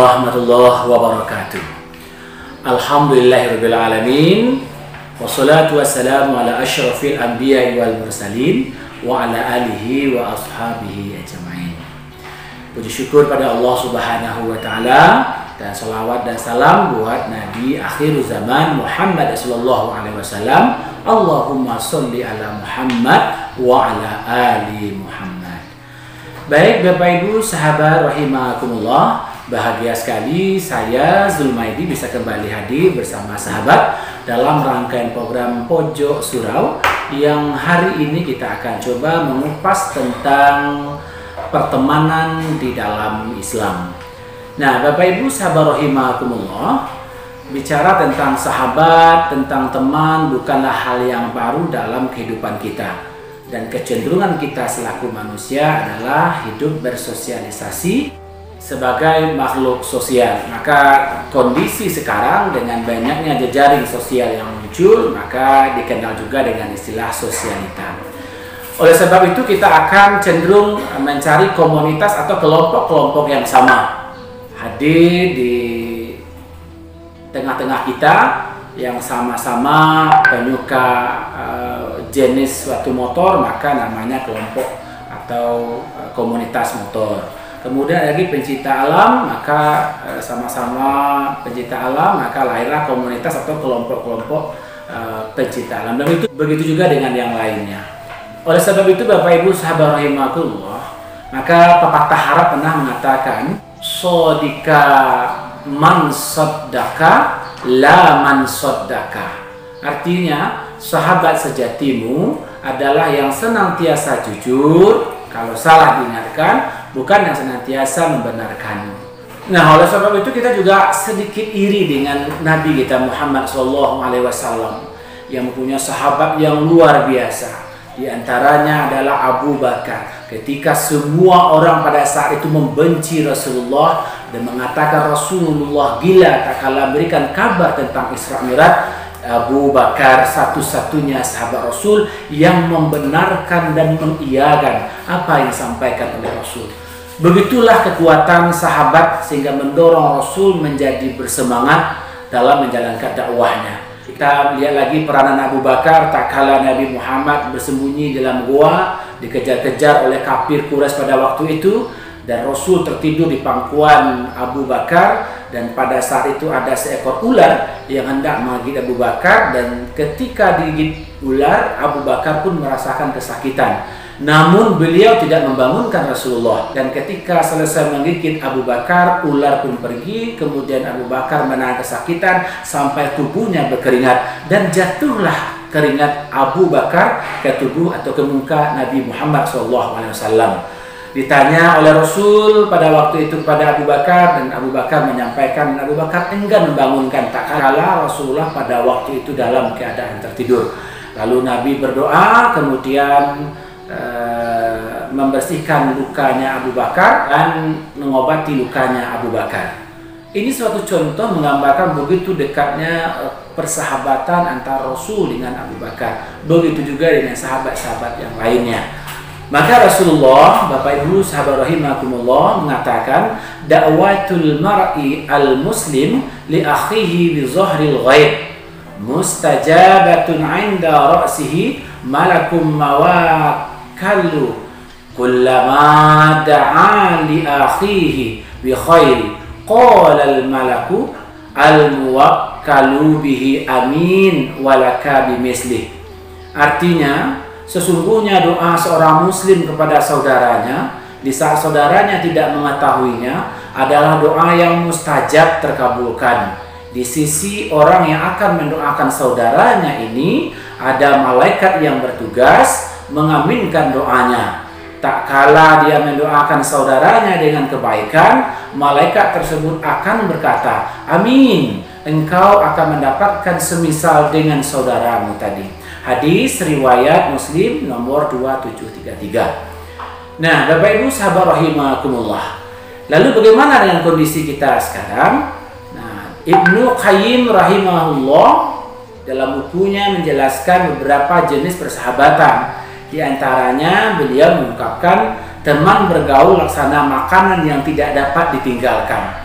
warahmatullahi wabarakatuh. Alhamdulillahirabbil alamin. Wassalatu wassalamu ala asyrafil anbiya'i wal mursalin wa ala alihi wa ashabihi ajma'in. Puji syukur pada Allah Subhanahu wa taala dan salawat dan salam buat Nabi akhir zaman Muhammad sallallahu alaihi wasallam. Allahumma sholli ala Muhammad wa ala ali Muhammad. Baik Bapak Ibu sahabat rahimakumullah, bahagia sekali saya Zulmaidi bisa kembali hadir bersama sahabat dalam rangkaian program Pojok Surau yang hari ini kita akan coba mengupas tentang pertemanan di dalam Islam. Nah, Bapak Ibu sahabat rahimakumullah, bicara tentang sahabat, tentang teman bukanlah hal yang baru dalam kehidupan kita. Dan kecenderungan kita selaku manusia adalah hidup bersosialisasi sebagai makhluk sosial. Maka kondisi sekarang dengan banyaknya jejaring sosial yang muncul, maka dikenal juga dengan istilah sosialita. Oleh sebab itu kita akan cenderung mencari komunitas atau kelompok-kelompok yang sama hadir di tengah-tengah kita yang sama-sama penyuka jenis suatu motor, maka namanya kelompok atau komunitas motor. Kemudian lagi pencinta alam, maka sama-sama pencinta alam, maka lahirlah komunitas atau kelompok-kelompok pencinta alam. Dan itu begitu juga dengan yang lainnya. Oleh sebab itu Bapak Ibu sahabat rahimakumullah, maka pepatah Arab pernah mengatakan, sodika man soddaka la man soddaka. Artinya sahabat sejatimu adalah yang senantiasa jujur kalau salah diingatkan, bukan yang senantiasa membenarkanmu. Nah, oleh sebab itu kita juga sedikit iri dengan Nabi kita Muhammad SAW yang mempunyai sahabat yang luar biasa. Di antaranya adalah Abu Bakar. Ketika semua orang pada saat itu membenci Rasulullah dan mengatakan Rasulullah gila tak kala berikan kabar tentang Isra Mi'raj, Abu Bakar satu-satunya sahabat Rasul yang membenarkan dan mengiyakan apa yang disampaikan oleh Rasul. Begitulah kekuatan sahabat sehingga mendorong Rasul menjadi bersemangat dalam menjalankan dakwahnya. Kita lihat lagi peranan Abu Bakar tak kala Nabi Muhammad bersembunyi dalam gua, dikejar-kejar oleh kafir Quraisy pada waktu itu, dan Rasul tertidur di pangkuan Abu Bakar, dan pada saat itu ada seekor ular yang hendak menggigit Abu Bakar, dan ketika digigit ular Abu Bakar pun merasakan kesakitan. Namun beliau tidak membangunkan Rasulullah, dan ketika selesai menggigit Abu Bakar, ular pun pergi. Kemudian Abu Bakar menahan kesakitan sampai tubuhnya berkeringat, dan jatuhlah keringat Abu Bakar ke tubuh atau ke muka Nabi Muhammad SAW. Ditanya oleh Rasul pada waktu itu kepada Abu Bakar, dan Abu Bakar menyampaikan, Abu Bakar enggan membangunkan tak kala Rasulullah pada waktu itu dalam keadaan tertidur. Lalu Nabi berdoa, kemudian membersihkan lukanya Abu Bakar dan mengobati lukanya Abu Bakar. Ini suatu contoh menggambarkan begitu dekatnya persahabatan antara Rasul dengan Abu Bakar. Begitu juga dengan sahabat-sahabat yang lainnya. Maka Rasulullah, Bapak Ibu sahabat rahimakumullah, mengatakan da'watul mar'i al-muslim li akhihi bi zahril ghaib mustajabatun 'inda ra'sihi malakum mawakkalu kullama da'a li akhihi bi khair qala al-malaku al-muwakkalu bihi amin walaka bimislih. Artinya, sesungguhnya doa seorang muslim kepada saudaranya di saat saudaranya tidak mengetahuinya adalah doa yang mustajab terkabulkan. Di sisi orang yang akan mendoakan saudaranya ini ada malaikat yang bertugas mengaminkan doanya. Tak kala dia mendoakan saudaranya dengan kebaikan, malaikat tersebut akan berkata, amin, engkau akan mendapatkan semisal dengan saudaramu tadi. Hadis riwayat Muslim nomor 2733. Nah, Bapak Ibu sahabat rahimakumullah, lalu bagaimana dengan kondisi kita sekarang? Nah, Ibnu Qayyim rahimahullah dalam bukunya menjelaskan beberapa jenis persahabatan. Di antaranya beliau mengungkapkan teman bergaul laksana makanan yang tidak dapat ditinggalkan.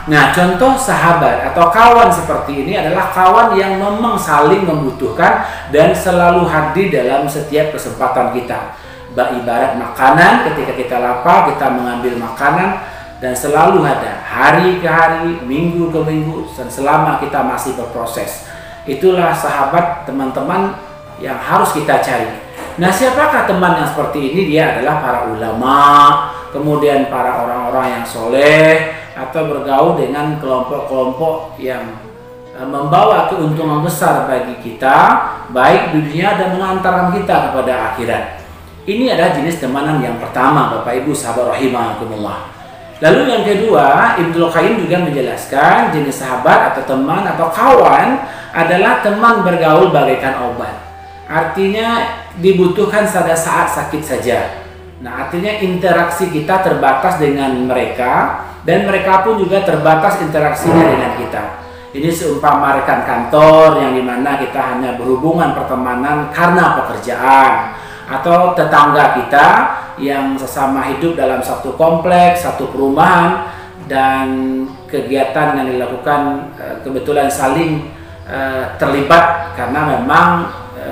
Nah, contoh sahabat atau kawan seperti ini adalah kawan yang memang saling membutuhkan dan selalu hadir dalam setiap kesempatan kita. Ibarat makanan, ketika kita lapar, kita mengambil makanan dan selalu ada hari ke hari, minggu ke minggu, dan selama kita masih berproses. Itulah sahabat, teman-teman, yang harus kita cari. Nah, siapakah teman yang seperti ini? Dia adalah para ulama, kemudian para orang-orang yang soleh, atau bergaul dengan kelompok-kelompok yang membawa keuntungan besar bagi kita, baik dunia dan mengantarkan kita kepada akhirat. Ini adalah jenis temanan yang pertama, Bapak Ibu sahabat rahimakumullah. Lalu yang kedua, Ibnu Qayyim juga menjelaskan jenis sahabat atau teman atau kawan adalah teman bergaul bagaikan obat. Artinya dibutuhkan pada saat sakit saja. Nah, artinya interaksi kita terbatas dengan mereka dan mereka pun juga terbatas interaksinya dengan kita. Ini seumpama rekan kantor yang dimana kita hanya berhubungan pertemanan karena pekerjaan, atau tetangga kita yang sesama hidup dalam satu kompleks, satu perumahan, dan kegiatan yang dilakukan kebetulan saling terlibat karena memang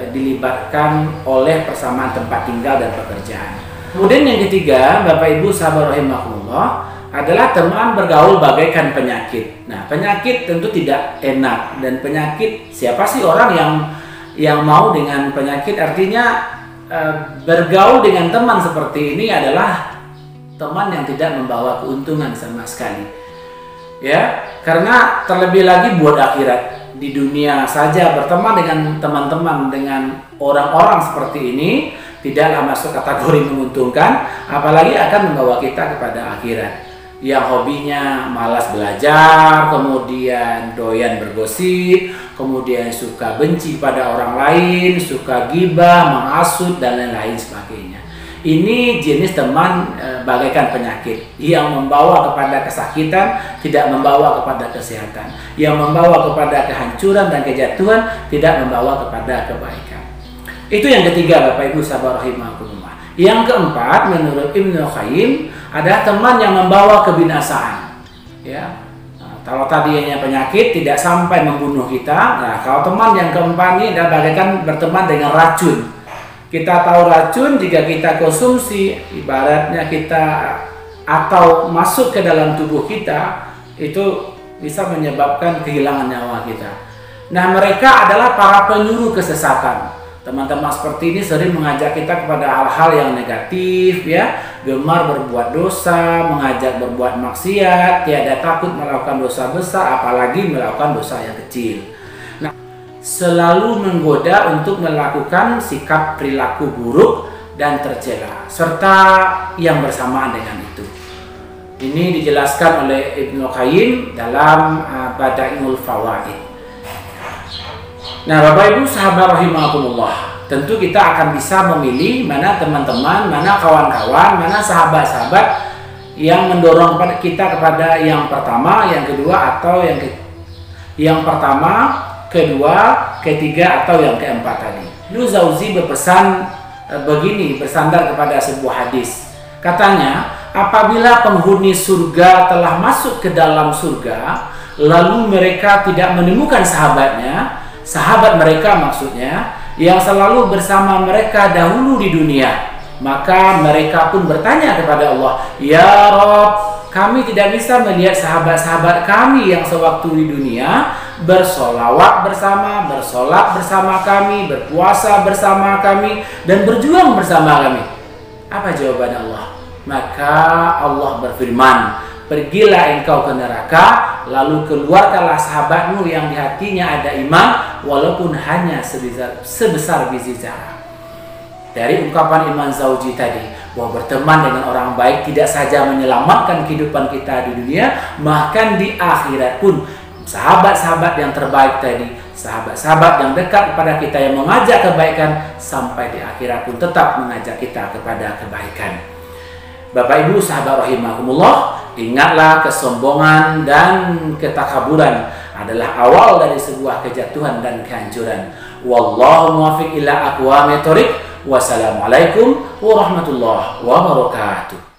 dilibatkan oleh persamaan tempat tinggal dan pekerjaan. Kemudian yang ketiga, Bapak Ibu sahabat rahimakumullah, adalah teman bergaul bagaikan penyakit. Nah, penyakit tentu tidak enak, dan penyakit, siapa sih orang yang mau dengan penyakit? Artinya bergaul dengan teman seperti ini adalah teman yang tidak membawa keuntungan sama sekali. Ya, karena terlebih lagi buat akhirat. Di dunia saja berteman dengan teman-teman, dengan orang-orang seperti ini tidaklah masuk kategori menguntungkan, apalagi akan membawa kita kepada akhirat. Yang hobinya malas belajar, kemudian doyan bergosip, kemudian suka benci pada orang lain, suka ghibah, menghasut, dan lain-lain sebagainya. Ini jenis teman bagaikan penyakit yang membawa kepada kesakitan, tidak membawa kepada kesehatan, yang membawa kepada kehancuran dan kejatuhan, tidak membawa kepada kebaikan. Itu yang ketiga, Bapak Ibu sahabat rahimakumullah. Yang keempat, menurut Ibnu Qayyim, ada teman yang membawa kebinasaan. Ya, nah, kalau tadinya penyakit tidak sampai membunuh kita. Nah, kalau teman yang keempat ini adalah bagaikan berteman dengan racun. Kita tahu racun jika kita konsumsi, ibaratnya kita atau masuk ke dalam tubuh kita, itu bisa menyebabkan kehilangan nyawa kita. Nah, mereka adalah para penyuruh kesesatan. Teman-teman seperti ini sering mengajak kita kepada hal-hal yang negatif, ya, gemar berbuat dosa, mengajak berbuat maksiat, tiada takut melakukan dosa besar, apalagi melakukan dosa yang kecil. Nah, selalu menggoda untuk melakukan sikap perilaku buruk dan tercela, serta yang bersamaan dengan itu. Ini dijelaskan oleh Ibnu Qayyim dalam Bada'iul Fawaid. Nah, Bapak Ibu sahabat rahimakumullah, tentu kita akan bisa memilih mana teman-teman, mana kawan-kawan, mana sahabat-sahabat yang mendorong kita kepada yang pertama, yang kedua, atau yang pertama, kedua, ketiga, atau yang keempat tadi. Ibnu Jauzi berpesan begini, bersandar kepada sebuah hadis. Katanya, apabila penghuni surga telah masuk ke dalam surga, lalu mereka tidak menemukan sahabat mereka maksudnya, yang selalu bersama mereka dahulu di dunia, maka mereka pun bertanya kepada Allah, "Ya Rabb, kami tidak bisa melihat sahabat-sahabat kami yang sewaktu di dunia bersolawat bersama, bersolat bersama kami, berpuasa bersama kami, dan berjuang bersama kami." Apa jawaban Allah? Maka Allah berfirman, "Pergilah engkau ke neraka, lalu keluarkanlah sahabatmu yang di hatinya ada iman, walaupun hanya sebesar biji zarah." Dari ungkapan Imam Jauzi tadi, bahwa berteman dengan orang baik tidak saja menyelamatkan kehidupan kita di dunia, bahkan di akhirat pun sahabat-sahabat yang terbaik tadi, sahabat-sahabat yang dekat kepada kita yang mengajak kebaikan, sampai di akhirat pun tetap mengajak kita kepada kebaikan. Bapak Ibu sahabat rahimakumullah, ingatlah kesombongan dan ketakaburan adalah awal dari sebuah kejatuhan dan kehancuran. Wallahu muwaffiq ila aqwamit thoriq. Wassalamualaikum warahmatullahi wabarakatuh.